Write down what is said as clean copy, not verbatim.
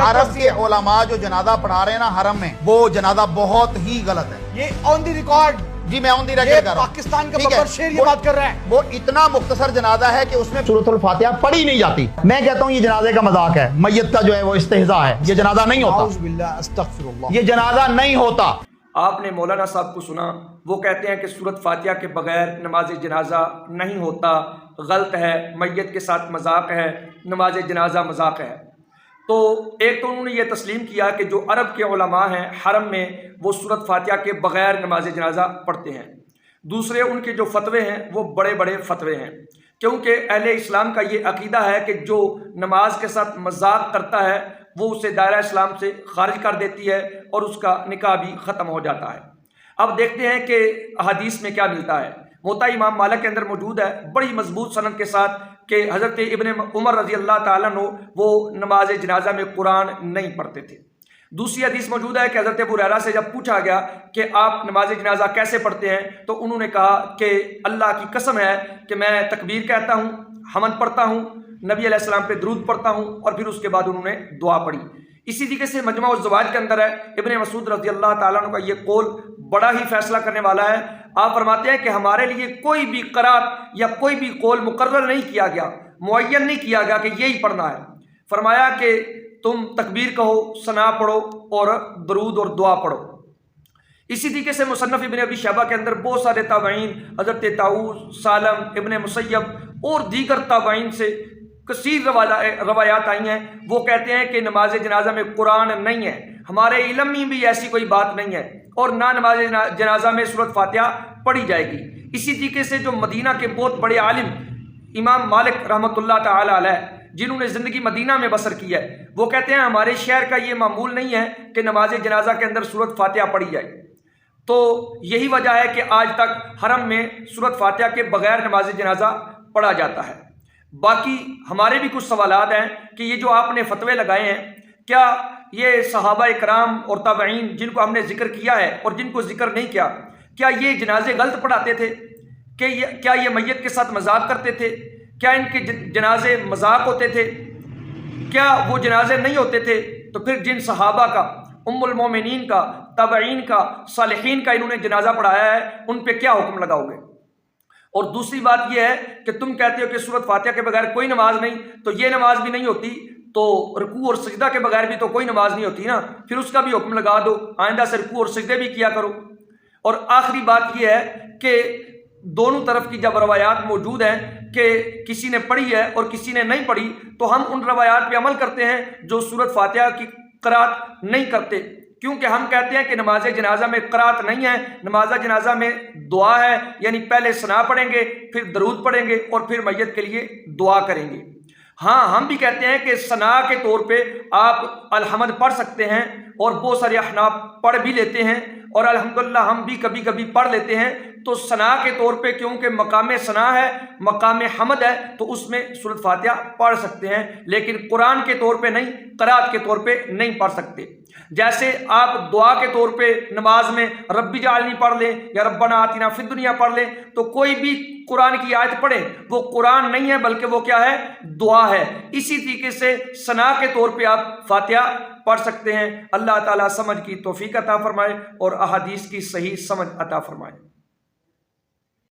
عرب کے علماء جو جنازہ پڑھا رہے ہیں نا حرم میں، وہ جنازہ بہت ہی غلط ہے. یہ آن دی ریکارڈ، جی میں آن دی ریکارڈ کر رہا ہوں. پاکستان کا ببر شیر یہ بات کر رہا ہے. وہ اتنا مختصر جنازہ ہے کہ اس میں سورۃ الفاتحہ پڑھی نہیں جاتی. میں کہتا ہوں یہ جنازے کا مذاق ہے، میت کا جو ہے وہ استہزاء ہے. یہ جنازہ نہیں ہوتا، اعوذ باللہ استغفر اللہ. یہ جنازہ نہیں ہوتا. آپ نے مولانا صاحب کو سنا، وہ کہتے ہیں کہ سورۃ فاتحہ کے بغیر نماز جنازہ نہیں ہوتا، غلط ہے، میت کے ساتھ مذاق ہے، نماز جنازہ مذاق ہے. تو ایک تو انہوں نے یہ تسلیم کیا کہ جو عرب کے علماء ہیں حرم میں وہ سورۃ فاتحہ کے بغیر نماز جنازہ پڑھتے ہیں. دوسرے ان کے جو فتوے ہیں وہ بڑے بڑے فتوے ہیں، کیونکہ اہل اسلام کا یہ عقیدہ ہے کہ جو نماز کے ساتھ مذاق کرتا ہے وہ اسے دائرہ اسلام سے خارج کر دیتی ہے اور اس کا نکاح بھی ختم ہو جاتا ہے. اب دیکھتے ہیں کہ احادیث میں کیا ملتا ہے. موطا امام مالک کے اندر موجود ہے بڑی مضبوط سند کے ساتھ کہ حضرت ابن عمر رضی اللہ تعالیٰ عنہ وہ نماز جنازہ میں قرآن نہیں پڑھتے تھے. دوسری حدیث موجود ہے کہ حضرت ابو ہریرہ سے جب پوچھا گیا کہ آپ نماز جنازہ کیسے پڑھتے ہیں تو انہوں نے کہا کہ اللہ کی قسم ہے کہ میں تکبیر کہتا ہوں، حمد پڑھتا ہوں، نبی علیہ السلام پہ درود پڑھتا ہوں، اور پھر اس کے بعد انہوں نے دعا پڑھی. اسی طریقے سے مجمع الزواج کے اندر ہے ابن مسعود رضی اللہ تعالیٰ عنہ کا یہ قول بڑا ہی فیصلہ کرنے والا ہے. آپ فرماتے ہیں کہ ہمارے لیے کوئی بھی قرات یا کوئی بھی قول مقرر نہیں کیا گیا، معین نہیں کیا گیا کہ یہی پڑھنا ہے. فرمایا کہ تم تکبیر کہو، ثنا پڑھو اور درود اور دعا پڑھو. اسی طریقے سے مصنف ابن ابی شیبہ کے اندر بہت سارے تابعین، حضرت طاؤس، سالم، ابن مسیب اور دیگر تابعین سے کثیر روایات آئی ہیں. وہ کہتے ہیں کہ نماز جنازہ میں قرآن نہیں ہے، ہمارے علم میں بھی ایسی کوئی بات نہیں ہے، اور نہ نماز جنازہ میں سورۃ فاتحہ پڑھی جائے گی. اسی طریقے سے جو مدینہ کے بہت بڑے عالم امام مالک رحمۃ اللہ تعالی علیہ، جنہوں نے زندگی مدینہ میں بسر کی ہے، وہ کہتے ہیں ہمارے شہر کا یہ معمول نہیں ہے کہ نماز جنازہ کے اندر سورۃ فاتحہ پڑھی جائے. تو یہی وجہ ہے کہ آج تک حرم میں سورۃ فاتحہ کے بغیر نماز جنازہ پڑھا جاتا ہے. باقی ہمارے بھی کچھ سوالات ہیں کہ یہ جو آپ نے فتوے لگائے ہیں، کیا یہ صحابہ کرام اور تابعین جن کو ہم نے ذکر کیا ہے اور جن کو ذکر نہیں کیا، کیا یہ جنازے غلط پڑھاتے تھے؟ کہ کیا یہ میت کے ساتھ مذاق کرتے تھے؟ کیا ان کے جنازے مذاق ہوتے تھے؟ کیا وہ جنازے نہیں ہوتے تھے؟ تو پھر جن صحابہ کا، ام المومنین کا، تابعین کا، صالحین کا انہوں نے جنازہ پڑھایا ہے ان پہ کیا حکم لگاؤ گے؟ اور دوسری بات یہ ہے کہ تم کہتے ہو کہ سورۃ فاتحہ کے بغیر کوئی نماز نہیں، تو یہ نماز بھی نہیں ہوتی تو رکوع اور سجدہ کے بغیر بھی تو کوئی نماز نہیں ہوتی نا، پھر اس کا بھی حکم لگا دو، آئندہ سے رکوع اور سجدے بھی کیا کرو. اور آخری بات یہ ہے کہ دونوں طرف کی جب روایات موجود ہیں کہ کسی نے پڑھی ہے اور کسی نے نہیں پڑھی، تو ہم ان روایات پہ عمل کرتے ہیں جو سورۃ فاتحہ کی قرات نہیں کرتے، کیونکہ ہم کہتے ہیں کہ نماز جنازہ میں قرات نہیں ہے، نماز جنازہ میں دعا ہے، یعنی پہلے ثنا پڑھیں گے، پھر درود پڑھیں گے اور پھر میت کے لیے دعا کریں گے. ہاں ہم بھی کہتے ہیں کہ ثنا کے طور پہ آپ الحمد پڑھ سکتے ہیں، اور بہت سارے احناف پڑھ بھی لیتے ہیں، اور الحمدللہ ہم بھی کبھی کبھی پڑھ لیتے ہیں. تو ثنا کے طور پہ کیونکہ مقام ثنا ہے، مقام حمد ہے، تو اس میں سورۃ فاتحہ پڑھ سکتے ہیں، لیکن قرآن کے طور پہ نہیں، قرات کے طور پہ نہیں پڑھ سکتے. جیسے آپ دعا کے طور پہ نماز میں رب اجعلنی پڑھ لیں یا ربنا آتنا فی الدنیا پڑھ لیں، تو کوئی بھی قرآن کی آیت پڑھیں وہ قرآن نہیں ہے بلکہ وہ کیا ہے؟ دعا ہے. اسی طریقے سے ثنا کے طور پہ آپ فاتحہ پڑھ سکتے ہیں. اللہ تعالیٰ سمجھ کی توفیق عطا فرمائے اور احادیث کی صحیح سمجھ عطا فرمائے.